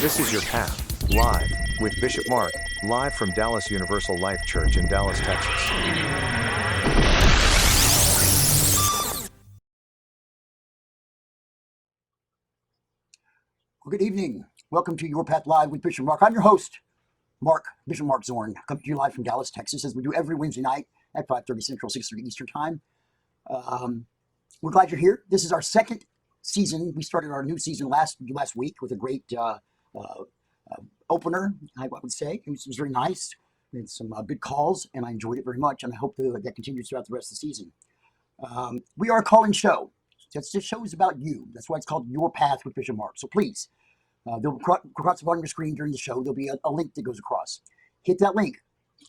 This is Your Path, live, with Bishop Mark, live from Dallas Universal Life Church in Dallas, Texas. Well, good evening. Welcome to Your Path Live with Bishop Mark. I'm your host, Bishop Mark Zorn, coming to you live from Dallas, Texas, as we do every Wednesday night at 5:30 Central, 6:30 Eastern Time. We're glad you're here. This is our second season. We started our new season last week with a great opener, I would say. It was very nice. We had some big calls, and I enjoyed it very much, and I hope that continues throughout the rest of the season. We are a call-in show. This show is about you. That's why it's called Your Path with Bishop Mark. So please, there'll be across the bottom of your screen during the show, there'll be a link that goes across. Hit that link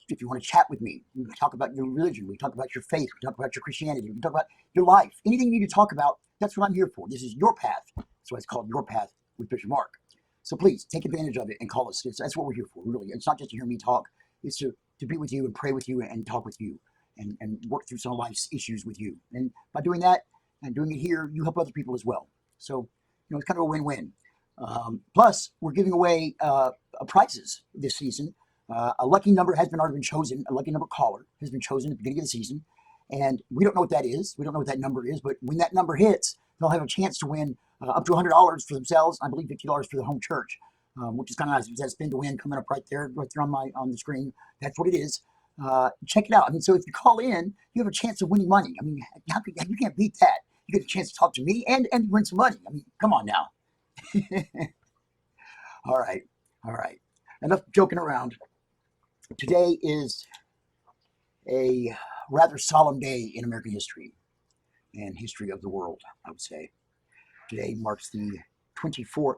if you want to chat with me. We can talk about your religion. We can talk about your faith. We can talk about your Christianity. We can talk about your life. Anything you need to talk about, that's what I'm here for. This is Your Path. That's why it's called Your Path with Bishop Mark. So please, take advantage of it and call us. That's what we're here for, really. It's not just to hear me talk. It's to be with you and pray with you and talk with you and work through some of life's issues with you. And by doing that and doing it here, you help other people as well. So, it's kind of a win-win. Plus, we're giving away prizes this season. A lucky number has already been chosen. A lucky number caller has been chosen at the beginning of the season. And we don't know what that is. We don't know what that number is. But when that number hits, they'll have a chance to win up to $100 for themselves. I believe $50 for the home church, which is kind of nice. That spin to win coming up right there on the screen. That's what it is. Check it out. So if you call in, you have a chance of winning money. You can't beat that. You get a chance to talk to me and win some money. Come on now. All right. Enough joking around. Today is a rather solemn day in American history and history of the world, I would say. Today marks the 23rd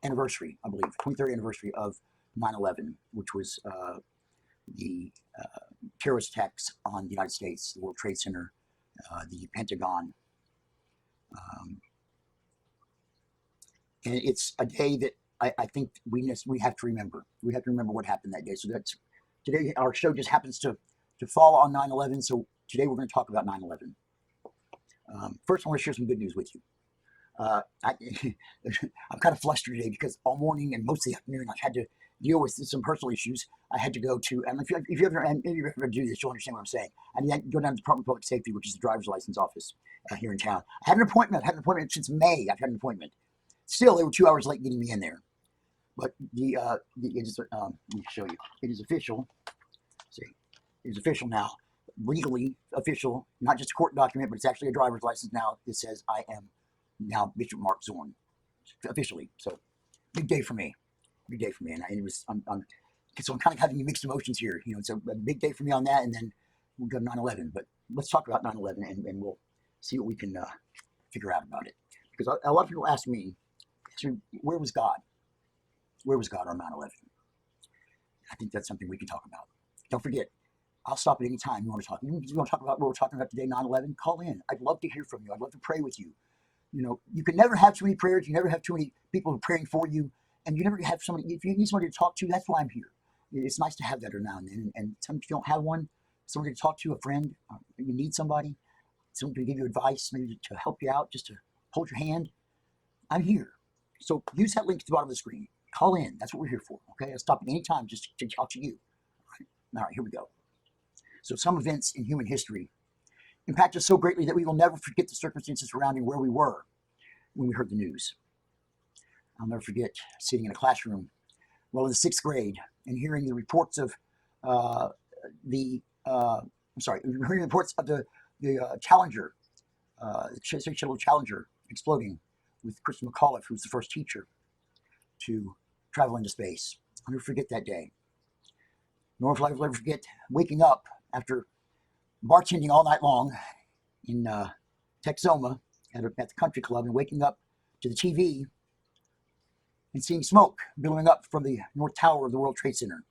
anniversary, I believe, 23rd anniversary of 9/11, which was the terrorist attacks on the United States, the World Trade Center, the Pentagon. And it's a day that I think we have to remember. We have to remember what happened that day. So that's today. Our show just happens to fall on 9/11. So today we're going to talk about 9/11. First, I want to share some good news with you. I'm kind of flustered today because all morning and most of the afternoon I've had to deal with some personal issues. I had to go to, and if you ever do this, you'll understand what I'm saying. I had to go down to the Department of Public Safety, which is the driver's license office here in town. I had an appointment. Since May. I've had an appointment. Still, they were 2 hours late getting me in there. But let me show you. It is official. See, it is official now. Legally official, not just a court document, but it's actually a driver's license now that says I am now Bishop Mark Zorn, officially. So, big day for me. And so I'm kind of having mixed emotions here. It's a big day for me on that, and then we'll go to 9/11. But let's talk about 9/11, and we'll see what we can figure out about it. Because a lot of people ask me, where was God? Where was God on 9/11? I think that's something we can talk about. Don't forget, I'll stop at any time you want to talk. You want to talk about what we're talking about today, 9/11? Call in. I'd love to hear from you. I'd love to pray with you. You can never have too many prayers. You never have too many people who are praying for you. And you never have somebody, if you need somebody to talk to, that's why I'm here. It's nice to have that every now and then. And sometimes you don't have one, somebody to talk to, a friend, you need somebody, someone to give you advice, maybe to help you out, just to hold your hand. I'm here. So use that link at the bottom of the screen. Call in. That's what we're here for. Okay? I'll stop at any time just to talk to you. All right, here we go. So some events in human history impact us so greatly that we will never forget the circumstances surrounding where we were when we heard the news. I'll never forget sitting in a classroom, in the 6th grade, and hearing the reports of the Challenger, the Space Shuttle Challenger exploding with Christopher McAuliffe, who's the first teacher to travel into space. I'll never forget that day. Nor will I ever forget waking up after bartending all night long in Texoma at the country club and waking up to the TV and seeing smoke billowing up from the North Tower of the World Trade Center.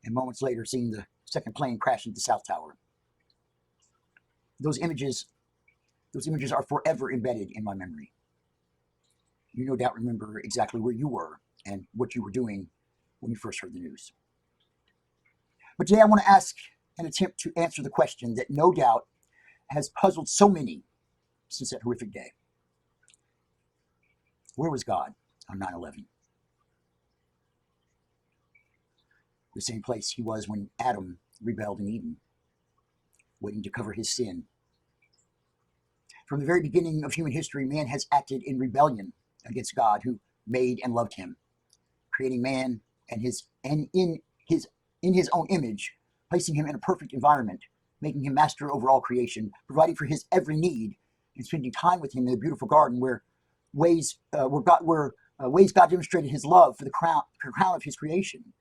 And moments later, seeing the second plane crash into the South Tower. Those images are forever embedded in my memory. You no doubt remember exactly where you were and what you were doing when you first heard the news. But today I want to ask and attempt to answer the question that no doubt has puzzled so many since that horrific day. Where was God on 9/11? The same place he was when Adam rebelled in Eden, waiting to cover his sin. From the very beginning of human history, man has acted in rebellion against God, who made and loved him, creating man and in his own image, placing him in a perfect environment, making him master over all creation, providing for his every need, and spending time with him in the beautiful garden where ways God demonstrated his love for the crown of his creation.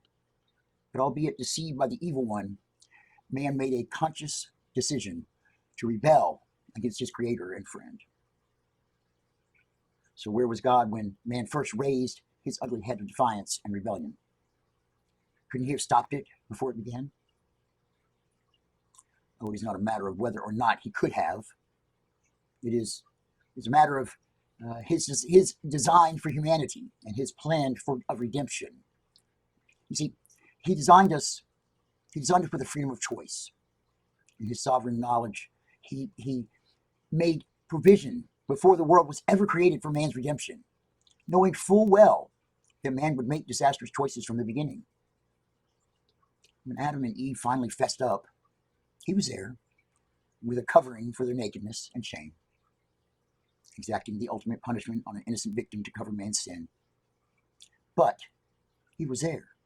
But albeit deceived by the evil one, man made a conscious decision to rebel against his creator and friend. So where was God when man first raised his ugly head of defiance and rebellion? Couldn't he have stopped it before it began? Oh, it is not a matter of whether or not he could have. It's a matter of his design for humanity and his plan of redemption. You see, he designed us for the freedom of choice. In his sovereign knowledge, he made provision before the world was ever created for man's redemption, knowing full well that man would make disastrous choices from the beginning. When Adam and Eve finally fessed up, he was there with a covering for their nakedness and shame, exacting the ultimate punishment on an innocent victim to cover man's sin. But he was there.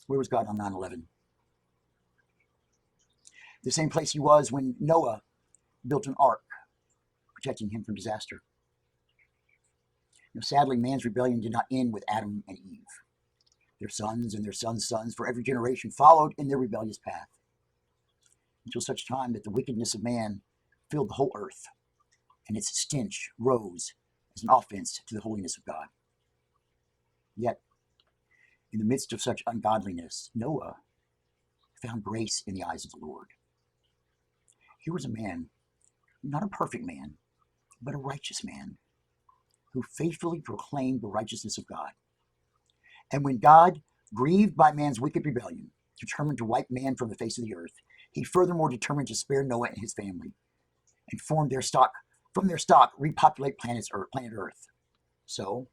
Where was God on 9/11? The same place he was when Noah built an ark, protecting him from disaster. Sadly, man's rebellion did not end with Adam and Eve. Their sons and their sons' sons for every generation followed in their rebellious path, until such time that the wickedness of man filled the whole earth, and its stench rose as an offense to the holiness of God. Yet, in the midst of such ungodliness, Noah found grace in the eyes of the Lord. Here was a man, not a perfect man, but a righteous man, who faithfully proclaimed the righteousness of God. And when God, grieved by man's wicked rebellion, determined to wipe man from the face of the earth, he furthermore determined to spare Noah and his family, and from their stock repopulate planet Earth. So,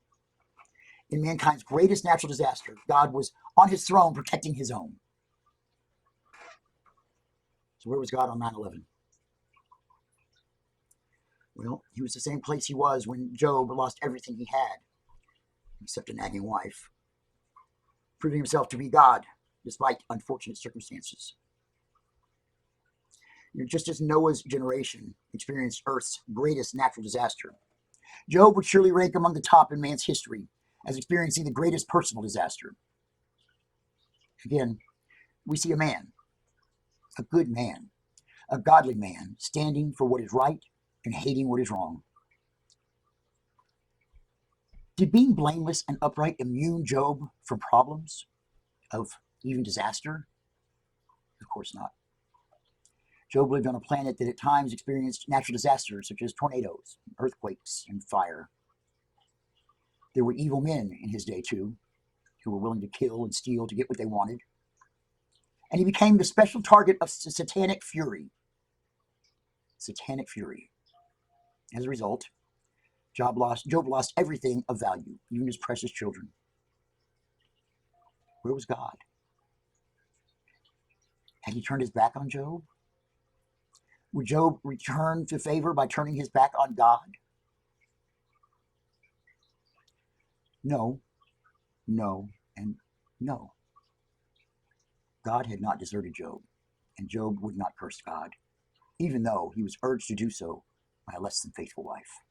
in mankind's greatest natural disaster, God was on his throne protecting his own. So where was God on 9/11? Well, he was the same place he was when Job lost everything he had, except a nagging wife, proving himself to be God despite unfortunate circumstances. Just as Noah's generation experienced Earth's greatest natural disaster, Job would surely rank among the top in man's history as experiencing the greatest personal disaster. Again, we see a man, a good man, a godly man, standing for what is right and hating what is wrong. Did being blameless and upright immune Job from problems of even disaster? Of course not. Job lived on a planet that at times experienced natural disasters such as tornadoes, earthquakes, and fire. There were evil men in his day too, who were willing to kill and steal to get what they wanted. And he became the special target of satanic fury. Satanic fury. As a result, Job lost everything of value, even his precious children. Where was God? Had he turned his back on Job? Would Job return to favor by turning his back on God? No, and no. God had not deserted Job, and Job would not curse God, even though he was urged to do so by a less than faithful wife.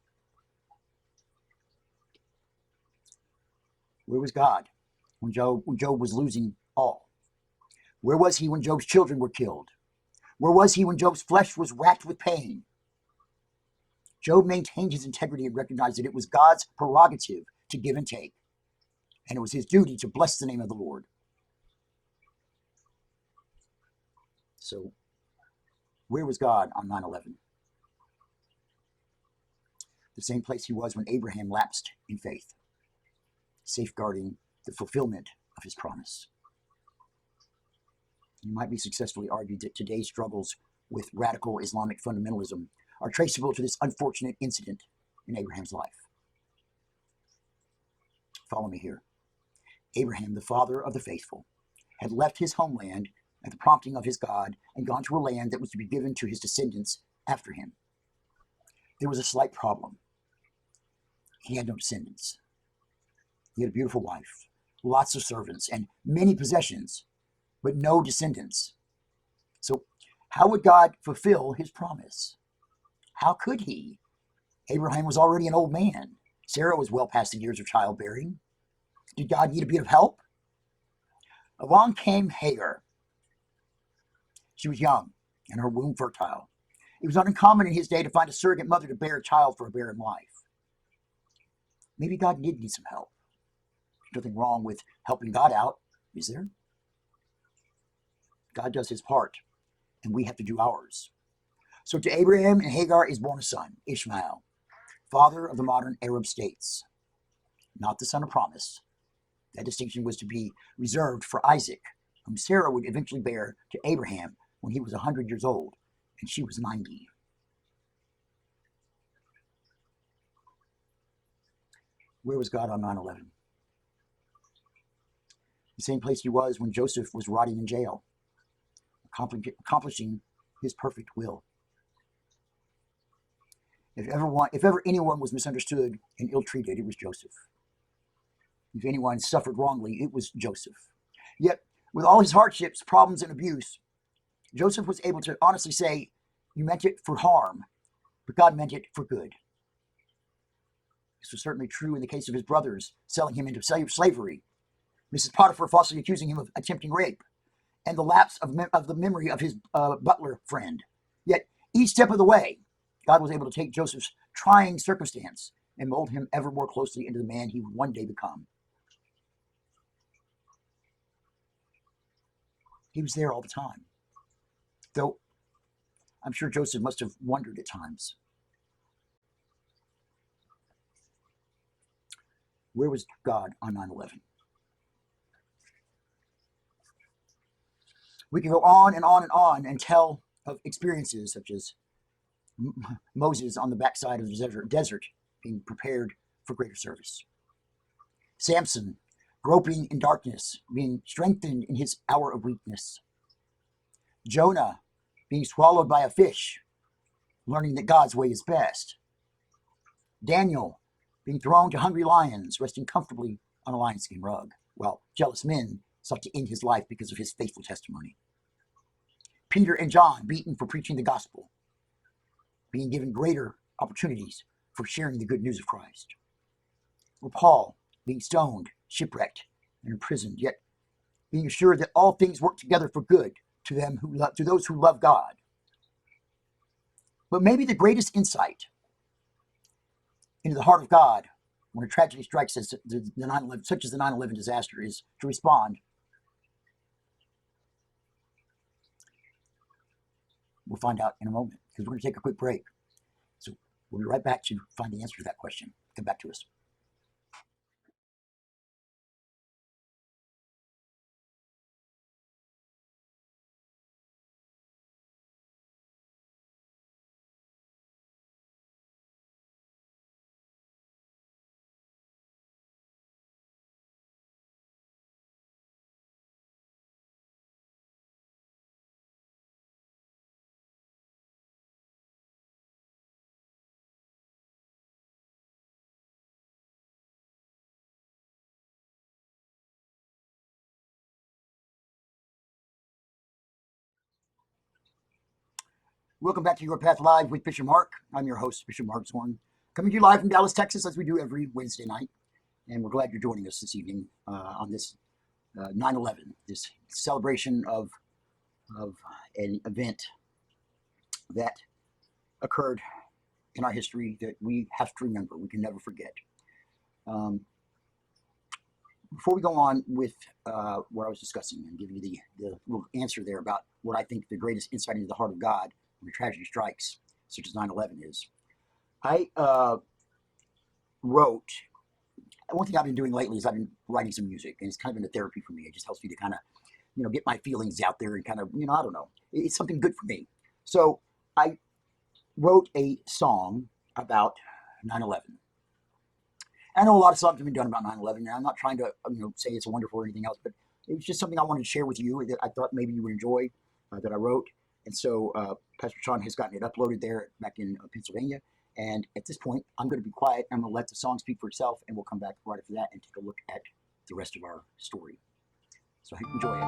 Where was God when Job was losing all? Where was he when Job's children were killed? Where was he when Job's flesh was racked with pain? Job maintained his integrity and recognized that it was God's prerogative to give and take, and it was his duty to bless the name of the Lord. So, where was God on 9/11? The same place he was when Abraham lapsed in faith, safeguarding the fulfillment of his promise. It might be successfully argued that today's struggles with radical Islamic fundamentalism are traceable to this unfortunate incident in Abraham's life. Follow me here. Abraham, the father of the faithful, had left his homeland at the prompting of his God and gone to a land that was to be given to his descendants after him. There was a slight problem. He had no descendants. He had a beautiful wife, lots of servants, and many possessions, but no descendants. So how would God fulfill his promise? How could he? Abraham was already an old man. Sarah was well past the years of childbearing. Did God need a bit of help? Along came Hagar. She was young and her womb fertile. It was not uncommon in his day to find a surrogate mother to bear a child for a barren wife. Maybe God did need some help. There's nothing wrong with helping God out, is there? God does his part, and we have to do ours. So to Abraham and Hagar is born a son, Ishmael, father of the modern Arab states. Not the son of promise. That distinction was to be reserved for Isaac, whom Sarah would eventually bear to Abraham when he was 100 years old, and she was 90. Where was God on 9/11? The same place he was when Joseph was rotting in jail, accomplishing his perfect will. If ever anyone was misunderstood and ill-treated, it was Joseph. If anyone suffered wrongly, it was Joseph. Yet, with all his hardships, problems, and abuse, Joseph was able to honestly say, "You meant it for harm, but God meant it for good." This was certainly true in the case of his brothers selling him into slavery, Mrs. Potiphar falsely accusing him of attempting rape, and the lapse of the memory of his butler friend. Yet, each step of the way, God was able to take Joseph's trying circumstance and mold him ever more closely into the man he would one day become. He was there all the time. Though I'm sure Joseph must have wondered at times. Where was God on 9/11? We can go on and on and on and tell of experiences such as Moses on the backside of the desert being prepared for greater service. Samson groping in darkness, being strengthened in his hour of weakness. Jonah being swallowed by a fish, learning that God's way is best. Daniel being thrown to hungry lions, resting comfortably on a lionskin rug, while jealous men sought to end his life because of his faithful testimony. Peter and John beaten for preaching the gospel, being given greater opportunities for sharing the good news of Christ. Or Paul being stoned, shipwrecked, and imprisoned, yet being assured that all things work together for good to those who love God. But maybe the greatest insight into the heart of God when a tragedy strikes us, such as the 9/11 disaster, is to respond. We'll find out in a moment, because we're going to take a quick break. So we'll be right back to find the answer to that question. Come back to us. Welcome back to Your Path Live with Bishop Mark. I'm your host, Bishop Mark Zorn, coming to you live from Dallas, Texas, as we do every Wednesday night. And we're glad you're joining us this evening on this 9/11, this celebration of an event that occurred in our history that we have to remember. We can never forget. Before we go on with what I was discussing and giving you the little answer there about what I think the greatest insight into the heart of God when a tragedy strikes, such as 9/11 is, I wrote, one thing I've been doing lately is I've been writing some music, and it's kind of been a therapy for me. It just helps me to kind of, get my feelings out there and kind of, I don't know. It's something good for me. So I wrote a song about 9/11. I know a lot of songs have been done about 9/11, and I'm not trying to say it's wonderful or anything else, but it was just something I wanted to share with you that I thought maybe you would enjoy, that I wrote. And so Pastor Sean has gotten it uploaded there back in Pennsylvania. And at this point, I'm going to be quiet. I'm going to let the song speak for itself, and we'll come back right after that and take a look at the rest of our story. So I hope you enjoy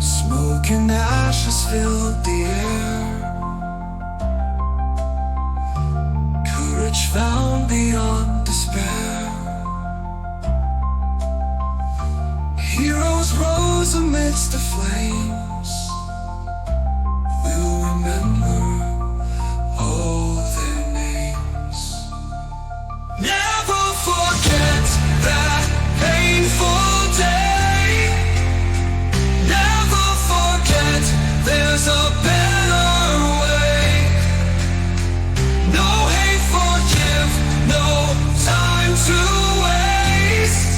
Smoke and ashes filled the air. Courage found beyond despair. Heroes rose amidst the flames. We'll remember all their names. Never forget that painful day. Never forget there's a better way. No hate, forgive, no time to waste.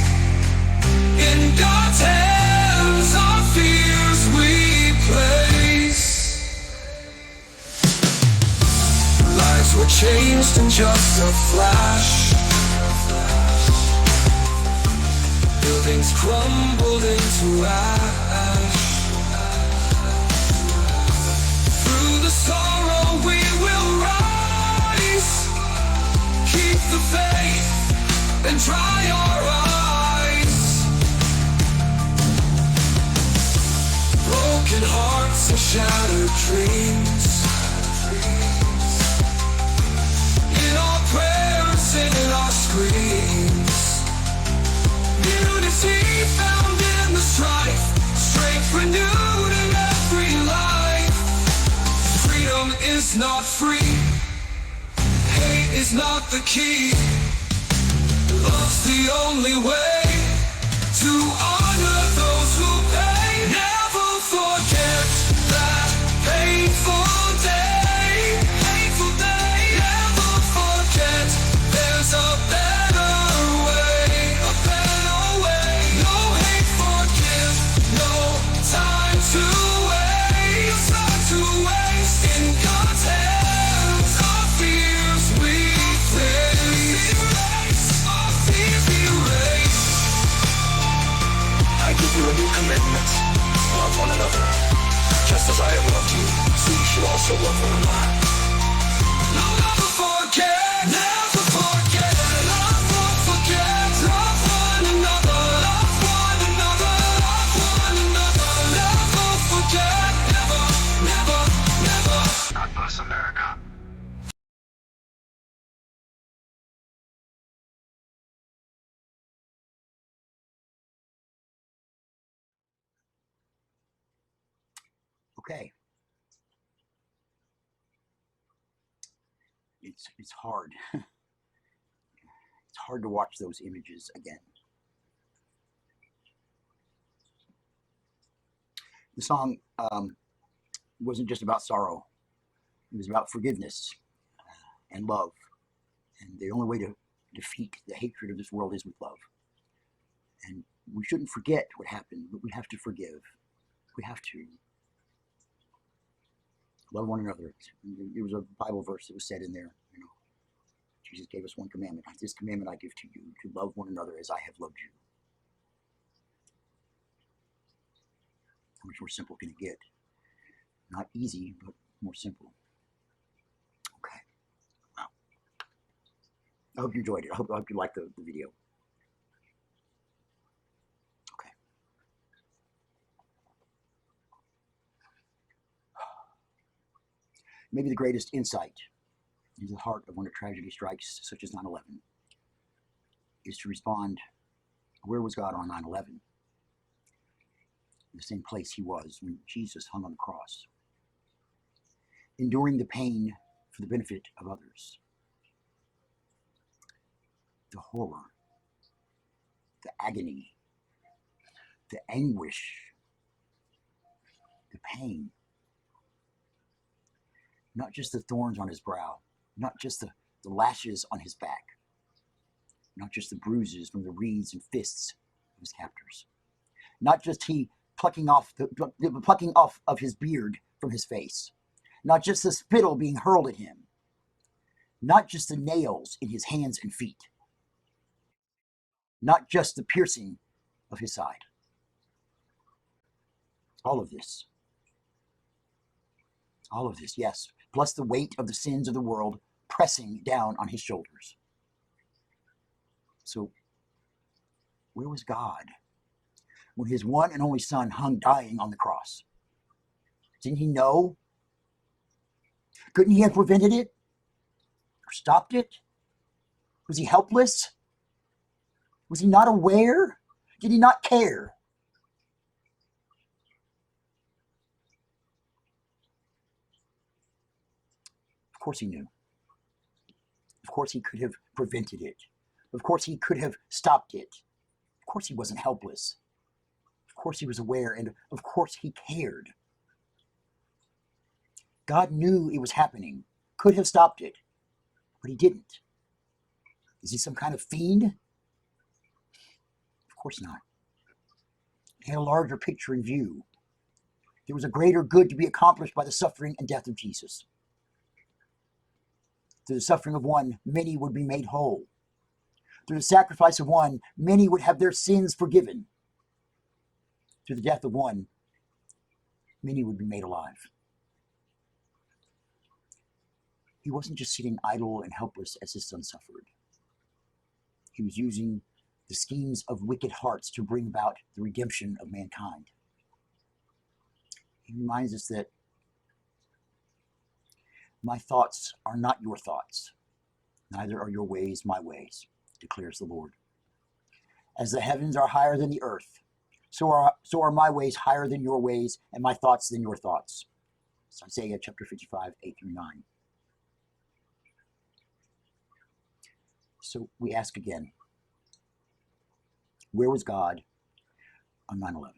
In God's hands our fears we place. Lives were changed in just a flash. Buildings crumbled into ash. Through the sorrow we will rise. Keep the faith and dry our eyes. Broken hearts and shattered dreams. In our prayers and in our screams. Unity found in the strife. Strength renewed in every life. Freedom is not free. Hate is not the key. Love's the only way to honor those who pay. Never forget that painful day. Painful day. Never forget there's a better way. A better way. No hate, forgive, no time to waste. Time to waste. In God's hands our fears we face. Our fears erase. I give you a new commitment. Love one another. Just as I have loved you, so you should also love one another. No, never forget. Never forget. Love won't forget. Love one another. Love one another. Love one another. Never forget. Never, never, never. God bless America. Okay. It's hard. It's hard to watch those images again. The song wasn't just about sorrow. It was about forgiveness and love. And the only way to defeat the hatred of this world is with love. And we shouldn't forget what happened, but we have to forgive. We have to love one another. There was a Bible verse that was said in there, Jesus gave us one commandment. This commandment I give to you, to love one another as I have loved you. How much more simple can it get? Not easy, but more simple. Okay. Wow. I hope you enjoyed it. I hope you liked the video. Okay. Maybe the greatest insight into the heart of when a tragedy strikes, such as 9/11, is to respond, where was God on 9/11? The same place he was when Jesus hung on the cross. enduring the pain for the benefit of others. The horror, the agony, the anguish, the pain. Not just the thorns on his brow, not just the lashes on his back, not just the bruises from the reeds and fists of his captors, not just he plucking off of his beard from his face, not just the spittle being hurled at him, not just the nails in his hands and feet, not just the piercing of his side. All of this, yes, plus the weight of the sins of the world pressing down on his shoulders. So, where was God when his one and only son hung dying on the cross? Didn't he know? Couldn't he have prevented it? Or stopped it? Was he helpless? Was he not aware? Did he not care? Of course he knew. Of course he could have prevented it. Of course he could have stopped it. Of course he wasn't helpless. Of course he was aware, and of course he cared. God knew it was happening, could have stopped it, but he didn't. Is he some kind of fiend? Of course not. He had a larger picture in view. There was a greater good to be accomplished by the suffering and death of Jesus. Through the suffering of one, many would be made whole. Through the sacrifice of one, many would have their sins forgiven. Through the death of one, many would be made alive. He wasn't just sitting idle and helpless as his son suffered. He was using the schemes of wicked hearts to bring about the redemption of mankind. He reminds us that my thoughts are not your thoughts, neither are your ways my ways, declares the Lord. As the heavens are higher than the earth, so are my ways higher than your ways, and my thoughts than your thoughts. It's Isaiah chapter 55, 8 through 9. So we ask again, where was God on 9/11?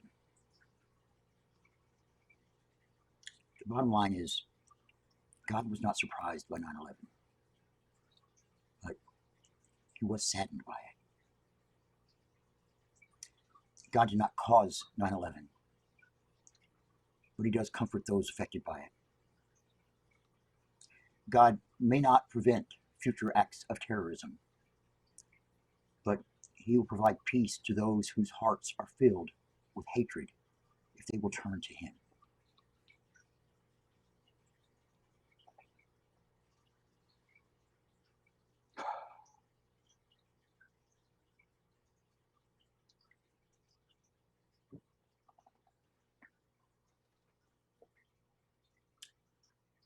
The bottom line is, God was not surprised by 9/11, but he was saddened by it. God did not cause 9/11, but he does comfort those affected by it. God may not prevent future acts of terrorism, but he will provide peace to those whose hearts are filled with hatred if they will turn to him.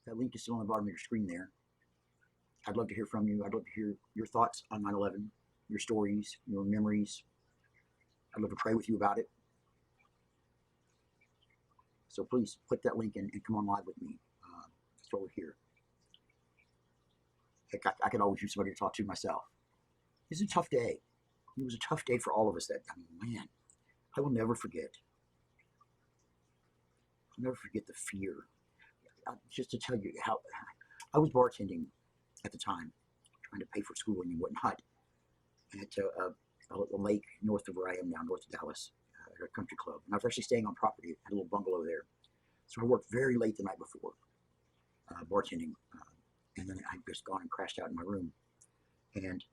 That link is still on the bottom of your screen there. I'd love to hear from you. I'd love to hear your thoughts on 9/11, your stories, your memories. I'd love to pray with you about it. So please click that link and come on live with me. That's what we're here. Heck, I could always use somebody to talk to myself. It was a tough day. It was a tough day for all of us. Man, I will never forget. I'll never forget the fear. Just to tell you how I was bartending at the time, trying to pay for schooling and whatnot, at a lake north of where I am now, north of Dallas, at a country club. And I was actually staying on property, had a little bungalow there. So I worked very late the night before, bartending, and then I'd just gone and crashed out in my room. And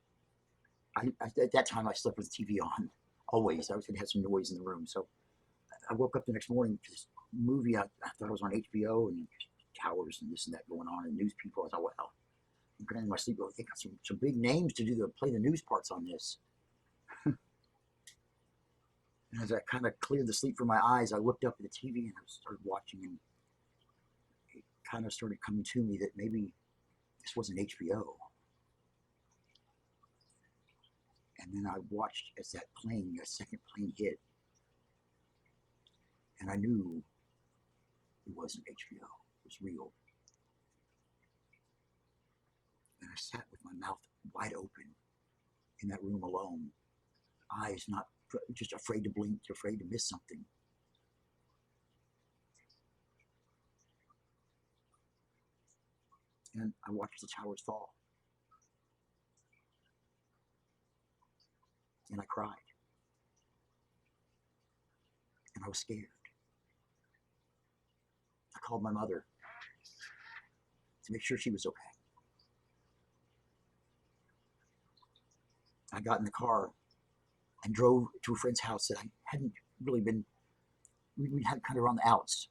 at that time, I slept with the TV on, always. I was going to have some noise in the room. So I woke up the next morning to this movie. I thought it was on HBO, and towers and this and that going on, and news people. I thought, wow, I'm going to my sleep. They got some big names to play the news parts on this. And as I kind of cleared the sleep from my eyes, I looked up at the TV and I started watching, and it kind of started coming to me that maybe this wasn't HBO. And then I watched as that second plane hit, and I knew it wasn't HBO. It was real. I sat with my mouth wide open in that room alone, eyes not just afraid to blink, afraid to miss something. And I watched the towers fall. And I cried. And I was scared. I called my mother to make sure she was okay. I got in the car and drove to a friend's house that I hadn't really been, we had kind of around the outs.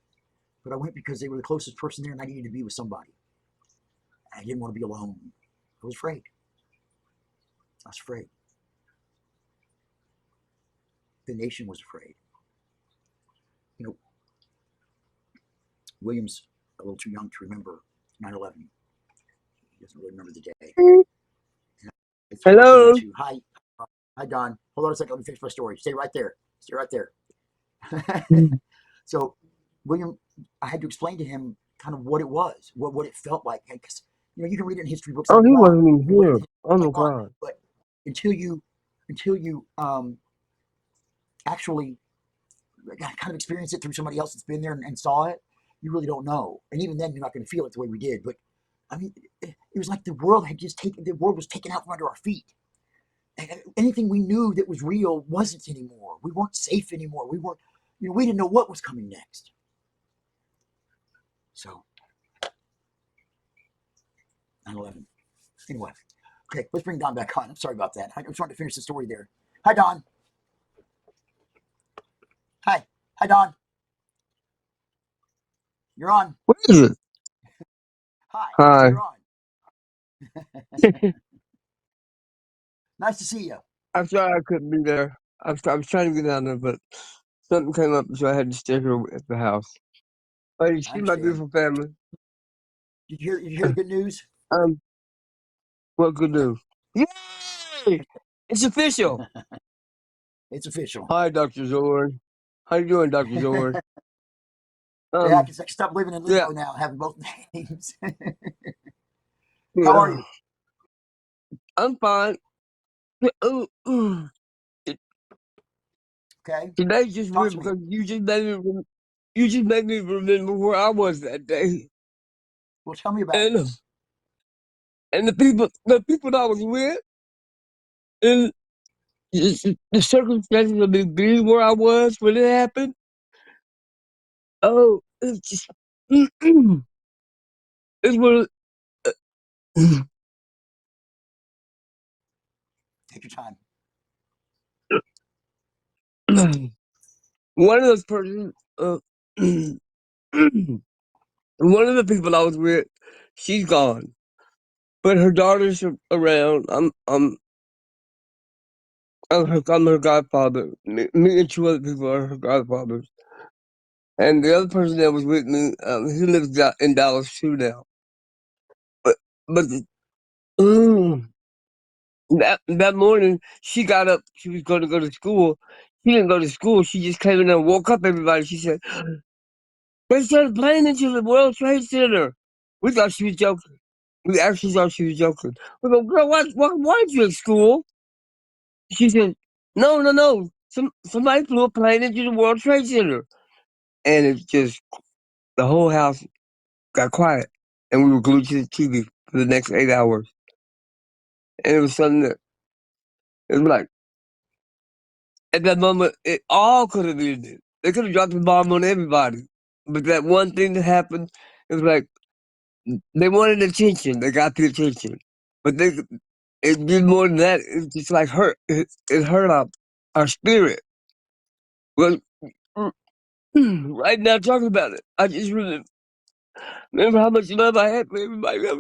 But I went because they were the closest person there and I needed to be with somebody. I didn't want to be alone. I was afraid. I was afraid. The nation was afraid. You know, William's a little too young to remember 9/11. He doesn't really remember the day. Hello. Hi. Hi, Don. Hold on a second. Let me finish my story. Stay right there. Stay right there. So, William, I had to explain to him kind of what it was, what it felt like. Because, you can read it in history books Oh, all he you want. wasn't even You look at here. the Oh all my you want, God. but until you actually kind of experience it through somebody else that's been there and saw it, you really don't know. And even then, you're not going to feel it the way we did. But I mean, it was like the world was taken out from under our feet. And anything we knew that was real wasn't anymore. We weren't safe anymore. We didn't know what was coming next. So, 9/11. Anyway, okay, let's bring Don back on. I'm sorry about that. I'm trying to finish the story there. Hi, Don. Hi, Don. You're on. What is it? Hi, Hi. you're on. Nice to see you. I'm sorry I couldn't be there. I was trying to get down there, but something came up, so I had to stay here at the house. Oh, you I see my understand. beautiful family. Did you hear the good news? Um, what good news? Yay! It's official. It's official. Hi, Dr. Zorn. How you doing, Dr. Zorn? Yeah, I can stop living in Yeah, limbo now, having both names. How are yeah. you? I'm fine. Yeah, Okay. today's just Talk weird to me. because you just made me remember where I was that day, Well, tell me about it. and and the people that I was with, and the circumstances of me being where I was when it happened. Oh, it's just it's one Take your time. one of those persons. One of the people I was with, she's gone, but her daughter's around. I'm her godfather. Me and two other people are her godfathers. And the other person that was with me, he lives in Dallas too now. But but mm, that morning, she got up. She was going to go to school. She didn't go to school. She just came in and woke up everybody. She said, "They started playing into the World Trade Center." We thought she was joking. We actually thought she was joking. We go, "Girl, why aren't you at school?" She said, "No, no, no. Somebody flew a plane into the World Trade Center." And it just, the whole house got quiet. And we were glued to the TV for the next 8 hours. And it was something that, it was like, at that moment, it all could have ended. They could have dropped the bomb on everybody. But that one thing that happened, it was like, they wanted attention. They got the attention. But it did more than that. It just like hurt. It hurt our spirit. Well, right now, talking about it, I just really remember how much love I had for everybody that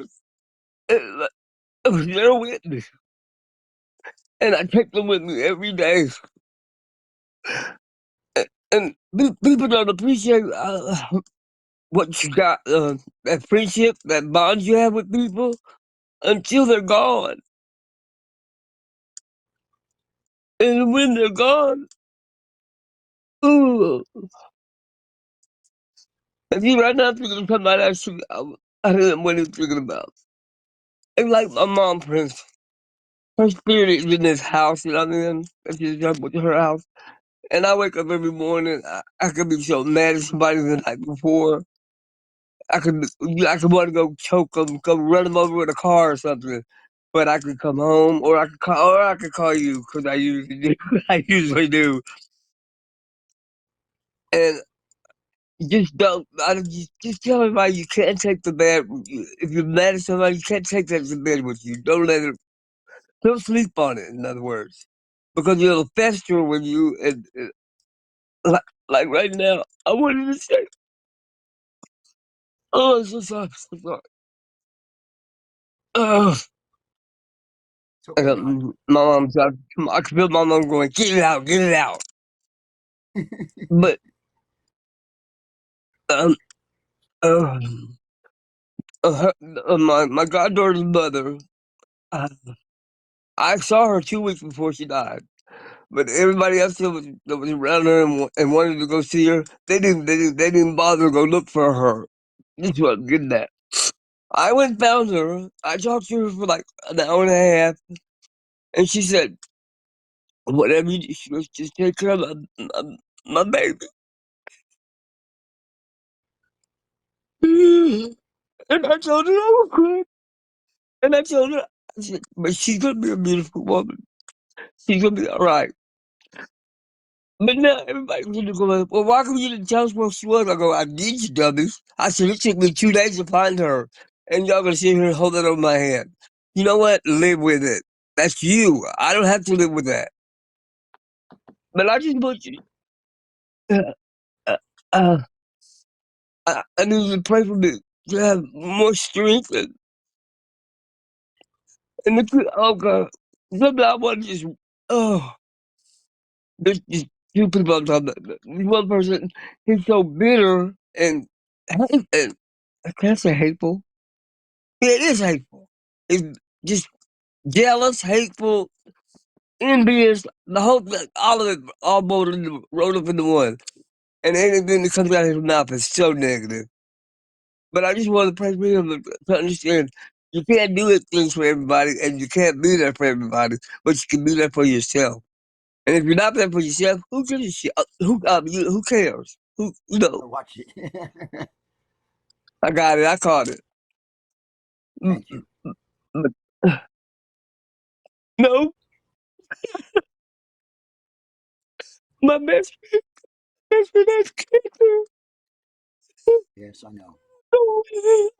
was there with me. And I take them with me every day. And people don't appreciate what you got, that friendship, that bond you have with people until they're gone. And when they're gone, ooh, and see, right now I'm thinking of somebody I don't know what he's thinking about. It's like my mom, for instance. Her spirit is in this house that I'm in. That's just her house. And I wake up every morning. I could be so mad at somebody the night before. I could want to go choke them, go run them over with a car or something. But I could come home, or I could call you because I usually do. I usually do. And just don't. Just tell everybody you can't take the bad. If you're mad at somebody, you can't take that to bed with you. Don't let it. Don't sleep on it. In other words, because it'll fester when you and like right now. I wanted to say, oh, I'm so sorry, so sorry. Ugh. It's okay, Don. My mom's. I can feel my mom going, get it out, get it out. But um, uh, my goddaughter's mother. Uh, I saw her 2 weeks before she died. But everybody else that was around her and wanted to go see her, they didn't bother to go look for her. That's what I'm getting at. I went and found her. I talked to her for like an hour and a half, and she said, "Whatever you do," she goes, "just take care of my baby." And I told her I would. And I told her, I said, "But she's gonna be a beautiful woman. She's gonna be all right." But now everybody's gonna go, well, why come you didn't tell us where she was? I go, I did, you dummies. I said, it took me 2 days to find her. And y'all gonna sit here and hold it over my head. You know what? Live with it. That's you. I don't have to live with that. But I just want you to, uh, uh, I need you to pray for me to have more strength and oh God. Sometimes I want to just, oh, there's just two people I'm talking about. This one person, he's so bitter and can I say hateful? Yeah, it is hateful. It's just jealous, hateful, envious, the whole thing, all of it, all rolled up into one. And anything that comes out of his mouth is so negative. But I just want to pray for him to understand you can't do it things for everybody, and you can't be there for everybody, but you can be there for yourself. And if you're not there for yourself, who gives a shit? Who cares? Or watch it. I got it. I caught it. Mm, Thank you. But no, my best friend has cancer. Yes, I know. No,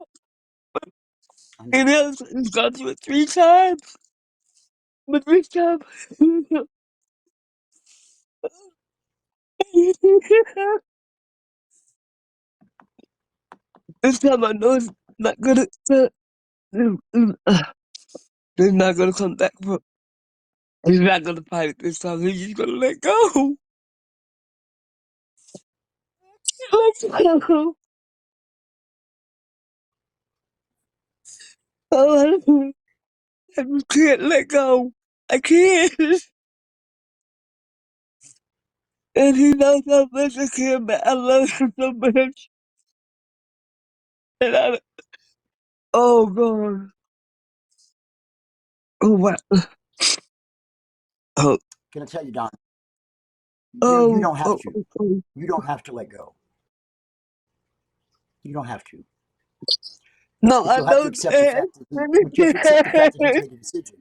I know. and he's gone through it 3 times, but this time, this time I know it's not gonna, he's not gonna come back from, he's not gonna fight it this time, he's just gonna let go. Let go. Oh, I just can't let go. I can't. And he knows how much I care, but I love him so much. And oh God. Oh, wow. Oh, Can I tell you, Don? You oh, don't have oh, to. oh. You don't have to let go. You don't have to. No, But I you'll have to don't. accept the fact that but you have to accept the fact that he's made a decision.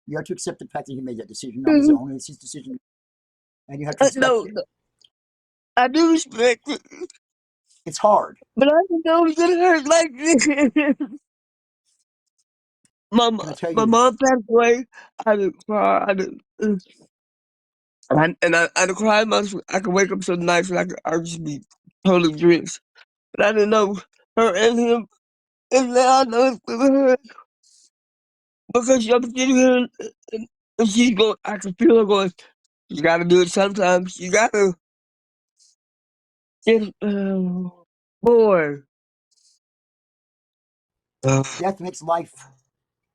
You have to accept the fact that he made that decision on his own. It's his decision, and you have to respect No, it. no, I do respect it, It's hard. but I didn't know it was gonna hurt like this. Can I tell My you? mom passed away. I didn't cry. I didn't cry much. I could wake up some nights and I just be totally drenched. But I didn't know her and him. And now I know it's gonna hurt because I'm sitting here and she's going. I can feel her going. You gotta do it sometimes. You gotta. Just, boy. Uh, Death makes life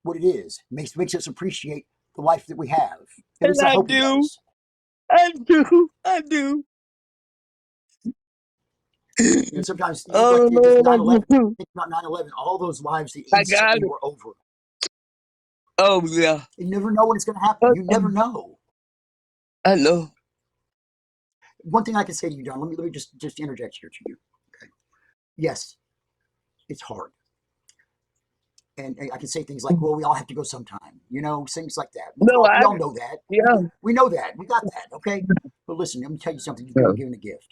what it is. Makes us appreciate the life that we have. At and least I I hope it do. does. I do. I do. Sometimes, like Oh this man, I 9/11. do. Think about 9/11. All those lives that I got instantly it. were over. Oh yeah, You never know when it's going to happen. You never know. I know. One thing I can say to you, John, let me just interject here to you. Okay. Yes, it's hard. And I can say things like, well, we all have to go sometime, things like that. No, We all know that. yeah. We know that. We got that, okay? But listen, let me tell you something. You've been given a gift.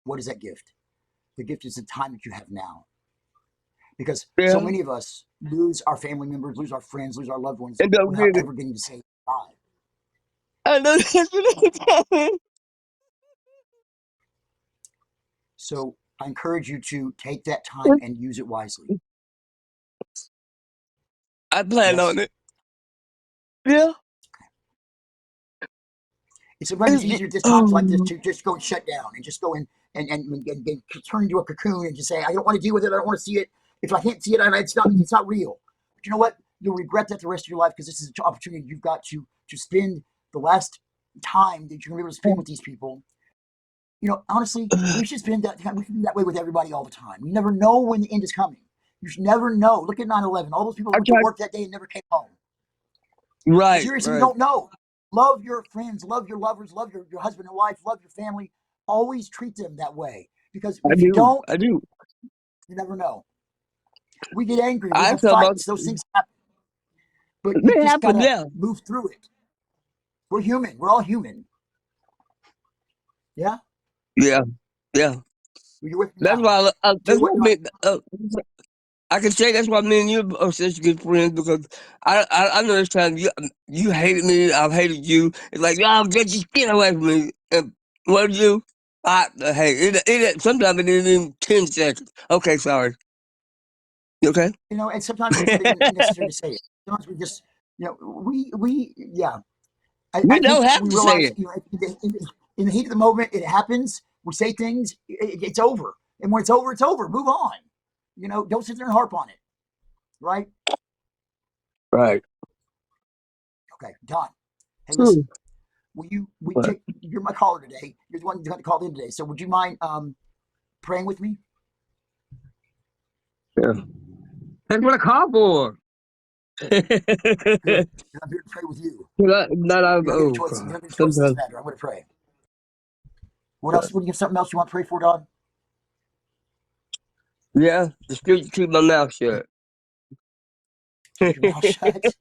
What is that gift? The gift is the time that you have now. Because so Yeah, many of us lose our family members, lose our friends, lose our loved ones and don't without get it. ever getting to say goodbye. I know that's what I'm talking. So I encourage you to take that time and use it wisely. I plan Yes. on it. Yeah. Sometimes it's easier at times like this Oh, to just go and shut down and just go in and turn into a cocoon and just say, I don't want to deal with it. I don't want to see it. If I can't see it, it's not real. But you know what? You'll regret that the rest of your life because this is an opportunity you've got to spend the last time that you're going to be able to spend with these people. Honestly, we should spend that time. We should be that way with everybody all the time. You never know when the end is coming. You should never know. Look at 9/11. All those people that I went to tried. work that day and never came home. Right, Seriously, you right. don't know. Love your friends, love your lovers, love your husband and wife, love your family. Always treat them that way. Because I if you do. don't, I do. you never know. We get angry. We I have tell about fights. Those things happen. But you they just got happen. to Yeah, move through it. We're human. We're all human. Yeah? yeah, yeah. You're with me That's now. why. Tell That's you what, what I Don, mean. I can say that's why me and you are such good friends because I know this time you hated me, I've hated you. It's like y'all just get away from me. And what do you? Hey, sometimes it isn't even 10 seconds. Okay, sorry. You okay? and sometimes it's not even necessary to say it. Sometimes we just, yeah. I We think don't have we to say realize, it. in the heat of the moment, it happens. We say things, it's over. And when it's over, it's over. Move on. Don't sit there and harp on it. Right? Right. Okay, Don. Hey, listen. Hmm. But, You're my caller today. You're the one who got called in today. So would you mind praying with me? yeah. That's what I call for. Good. I'm here to pray with you. Not out of You don't get a oh choice. You God. don't get a choice in this Sometimes matter. I'm going to pray. What else? What do you have something else you want to pray for, Don? yeah, just keep my mouth shut. Keep your mouth shut.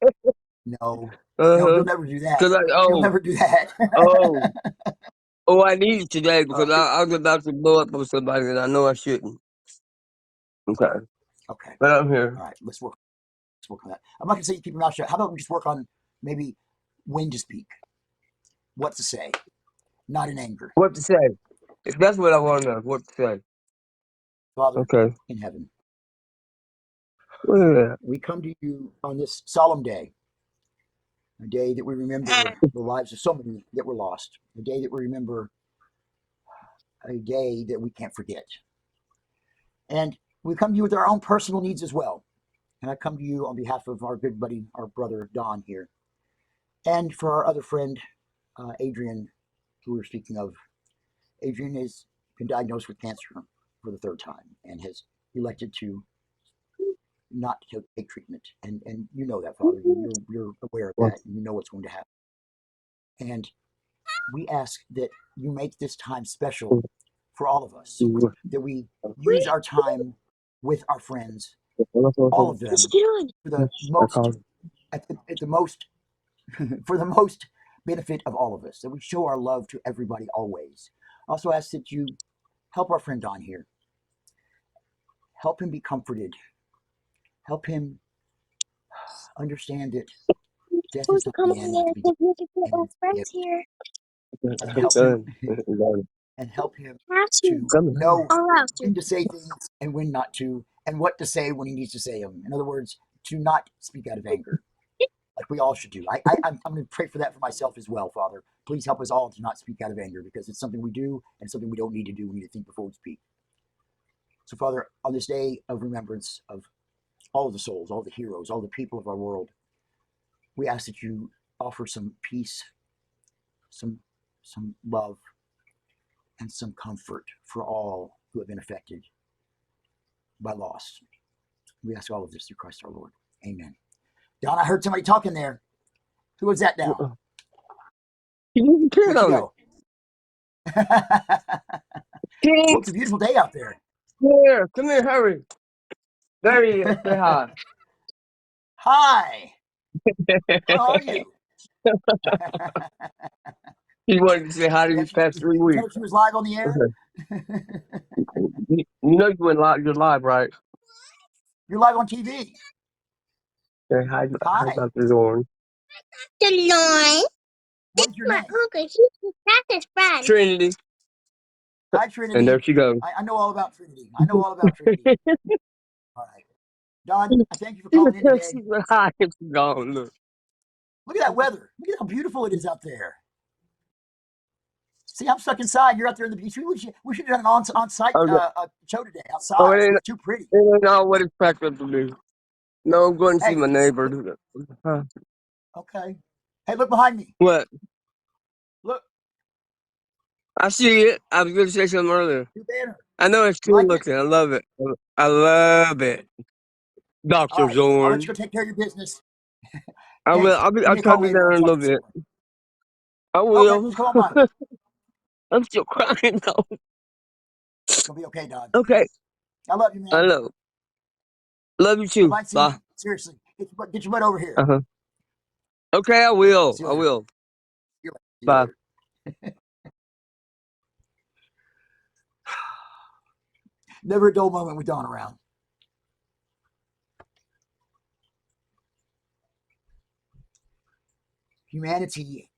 No. No, Uh-huh. you'll never do that. Cause You'll never do that. oh, I need it today uh, because I was about to blow up on somebody and I know I shouldn't. Okay. okay. But I'm here. All right. Let's work on that. I'm not going to say you keep your mouth shut. How about we just work on maybe when to speak, what to say, not in anger. What to say? If that's what I want to know, what to say. Father Okay. in heaven, What is that? we come to you on this solemn day, a day that we remember the lives of so many that were lost, a day that we remember, a day that we can't forget. And we come to you with our own personal needs as well. And I come to you on behalf of our good buddy, our brother Don here, and for our other friend, Adrian, who we were speaking of. Adrian has been diagnosed with cancer for the third time and has elected to not take treatment. And you know that, Father. You're aware of that. And you know what's going to happen. And we ask that you make this time special for all of us, that we use our time with our friends, all of them, for the most, at the most, for the most benefit of all of us, that we show our love to everybody always. Also ask that you help our friend Don here. Help him be comforted. Help him understand that death is Supposed to not come the in end, but there the beginning, because we can get and old it's the friends gift. here. And I'm help him done. and help him Have to. to Come on. know I'll allow to. when to say things and when not to, and what to say when he needs to say them. In other words, to not speak out of anger, like we all should do. I'm going to pray for that for myself as well, Father. Please help us all to not speak out of anger because it's something we do and something we don't need to do. We need to think before we speak. So, Father, on this day of remembrance of all of the souls, all the heroes, all the people of our world, we ask that you offer some peace, some love, and some comfort for all who have been affected by loss. We ask all of this through Christ our Lord. Amen. Don, I heard somebody talking there. Who was that now? You can Where'd she on it. go? Well, it's a beautiful day out there. Come here, hurry. There he is. Say hi. Hi. How are you? He wanted to say hi to Yeah, you past 3 you tell weeks. her she was live on the air? You know you went live. You're live, right? You're live on TV. Say hi, hi, Hi. Dr. Zorn. What is your name? Trinity. Hi, And there Trinity. she goes. I know all about Trinity. I know all about Trinity. All right. Don, I thank you for calling in today. She went hi and she's gone. Look. Look at that weather. Look at how beautiful it is out there. See, I'm stuck inside. You're out there in the beach. We should have done an on-site Okay. show today Oh, outside. It's too pretty. it ain't all what it's cracked up to be. No, I'm going to see Hey, my neighbor. Huh. okay. Hey, look behind me. What? Look, I see it. I was going to say something earlier. new banner. I know it's You cool like it? looking. I love it. I love it. All Dr. right. I'll let you Zorn. go take care of your business. I Hey, will. give I'll me a talk call to you later. I down want in to a talk little to you some bit. more. I Okay, will. just come on by. I'm still crying though. It's gonna be okay, Don. Okay. I love you, I man. know. Love you I too. might see Bye. you. Seriously, get your butt over here. Uh-huh. Okay, I will. See you I later. will. See you later. See you Bye. later. Never a dull moment with Don around. Humanity,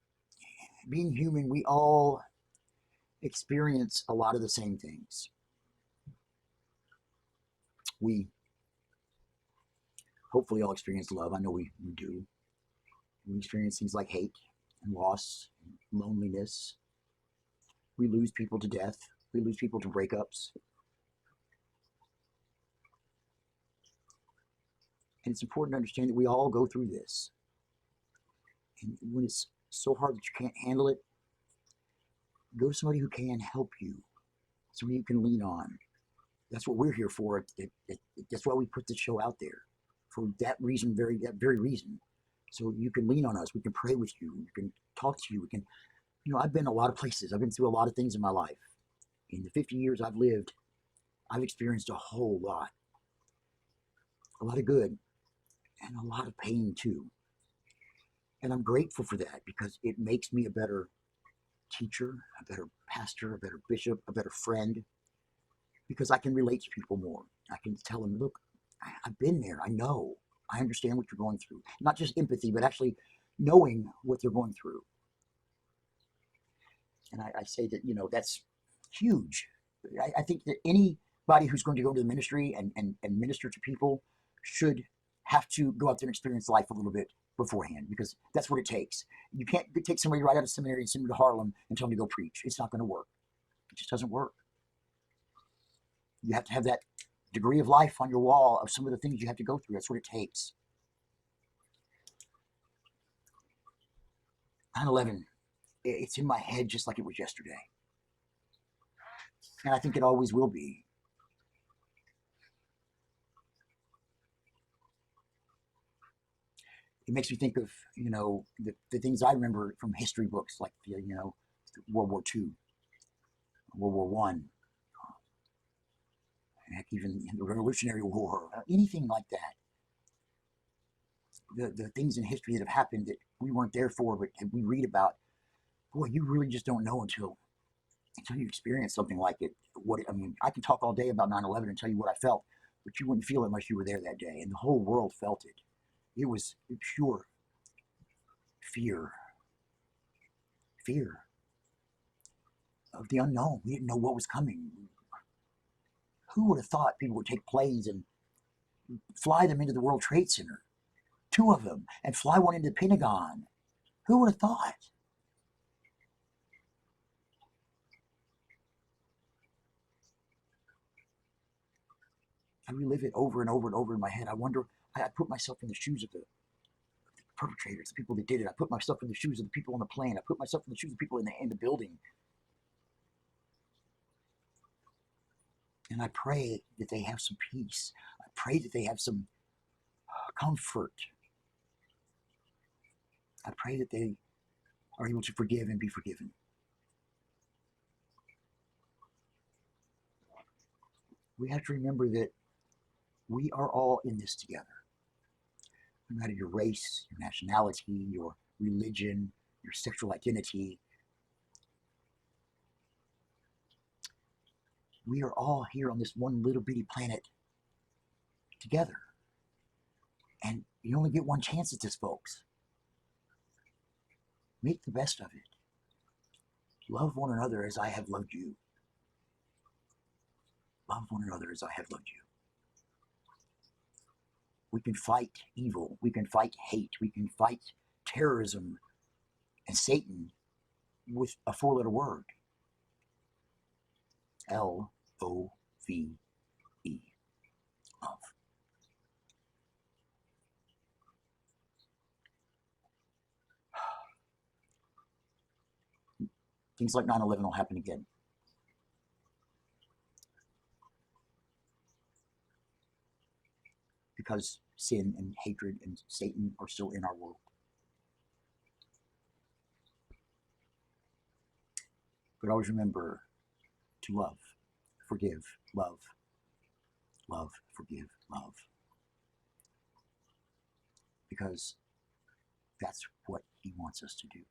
being human, we all experience a lot of the same things. We hopefully all experience love. I know we do. We experience things like hate and loss, and loneliness. We lose people to death. We lose people to breakups. And it's important to understand that we all go through this. And when it's so hard that you can't handle it, go to somebody who can help you, somebody you can lean on. That's what we're here for. That's why we put the show out there, for that reason, that very reason. So you can lean on us. We can pray with you. We can talk to you. We can, I've been a lot of places. I've been through a lot of things in my life. In the 50 years I've lived, I've experienced a whole lot. A lot of good and a lot of pain too. And I'm grateful for that because it makes me a better teacher, a better pastor, a better bishop, a better friend, because I can relate to people more. I can tell them, look, I've been there. I know. I understand what you're going through. Not just empathy, but actually knowing what they're going through. And I say that, that's huge. I think that anybody who's going to go into the ministry and minister to people should have to go out there and experience life a little bit beforehand, because that's what it takes. You can't take somebody right out of seminary and send them to Harlem and tell them to go preach. It's not going to work. It just doesn't work. You have to have that degree of life on your wall of some of the things you have to go through. That's what it takes. 9/11, it's in my head just like it was yesterday. And I think it always will be. It makes me think of, the things I remember from history books, like, World War II, World War One, heck, even the Revolutionary War, anything like that. The things in history that have happened that we weren't there for, but we read about, boy, you really just don't know until you experience something like it. I can talk all day about 9/11 and tell you what I felt, but you wouldn't feel it unless you were there that day. And the whole world felt it. It was pure fear. Fear of the unknown. We didn't know what was coming. Who would have thought people would take planes and fly them into the World Trade Center? 2 of them, and fly one into the Pentagon. Who would have thought? I relive it over and over and over in my head. I wonder, I put myself in the shoes of the perpetrators, the people that did it. I put myself in the shoes of the people on the plane. I put myself in the shoes of the people in the building. And I pray that they have some peace. I pray that they have some comfort. I pray that they are able to forgive and be forgiven. We have to remember that we are all in this together. No matter your race, your nationality, your religion, your sexual identity, we are all here on this one little bitty planet together. And you only get one chance at this, folks. Make the best of it. Love one another as I have loved you. Love one another as I have loved you. We can fight evil. We can fight hate. We can fight terrorism and Satan with a four-letter word. L-O-V-E. Love. Things like 9/11 will happen again. Because sin and hatred and Satan are still in our world. But always remember to love, forgive, love, love, forgive, love. Because that's what he wants us to do.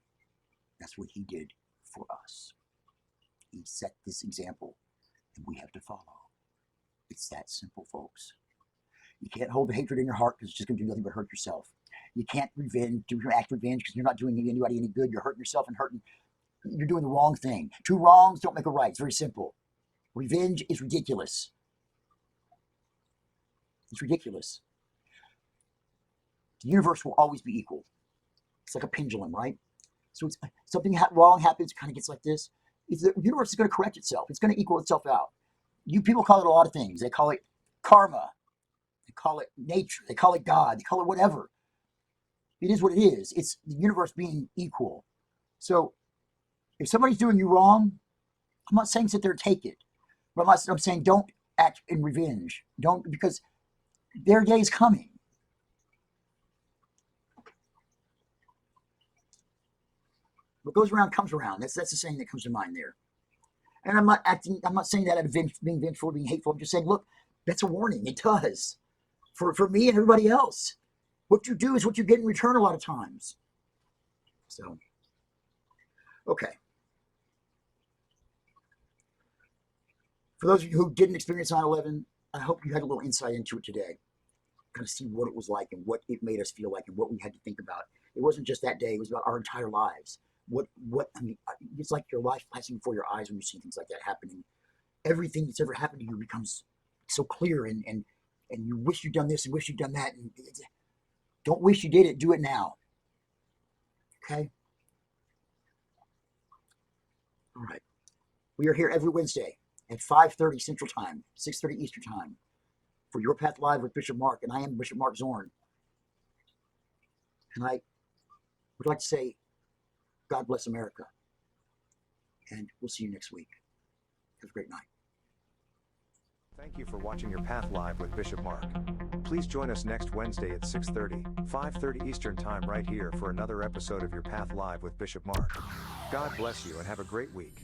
That's what he did for us. He set this example, and we have to follow. It's that simple, folks. You can't hold the hatred in your heart because it's just going to do nothing but hurt yourself. You can't act revenge because you're not doing anybody any good. You're hurting yourself and you're doing the wrong thing. Two wrongs don't make a right. It's very simple. Revenge is ridiculous. It's ridiculous. The universe will always be equal. It's like a pendulum, right? So it's, something wrong happens, kind of gets like this. The universe is going to correct itself. It's going to equal itself out. You people call it a lot of things. They call it karma. They call it nature. They call it God. They call it whatever. It is what it is. It's the universe being equal. So if somebody's doing you wrong, I'm not saying sit there and take it. But I'm saying don't act in revenge. Don't, because their day is coming. What goes around comes around. That's the saying that comes to mind there. And I'm not saying that out of being vengeful, being hateful. I'm just saying, look, that's a warning. It does. For me and everybody else. What you do is what you get in return a lot of times. So, okay. For those of you who didn't experience 9/11, I hope you had a little insight into it today. Kind of see what it was like and what it made us feel like and what we had to think about. It wasn't just that day. It was about our entire lives. I mean, it's like your life passing before your eyes when you see things like that happening. Everything that's ever happened to you becomes so clear, and you wish you'd done this and wish you'd done that. And don't wish you did it. Do it now. Okay? All right. We are here every Wednesday at 5:30 Central Time, 6:30 Eastern Time for Your Path Live with Bishop Mark. And I am Bishop Mark Zorn. And I would like to say, God bless America. And we'll see you next week. Have a great night. Thank you for watching Your Path Live with Bishop Mark. Please join us next Wednesday at 6:30, 5:30 Eastern Time right here for another episode of Your Path Live with Bishop Mark. God bless you and have a great week.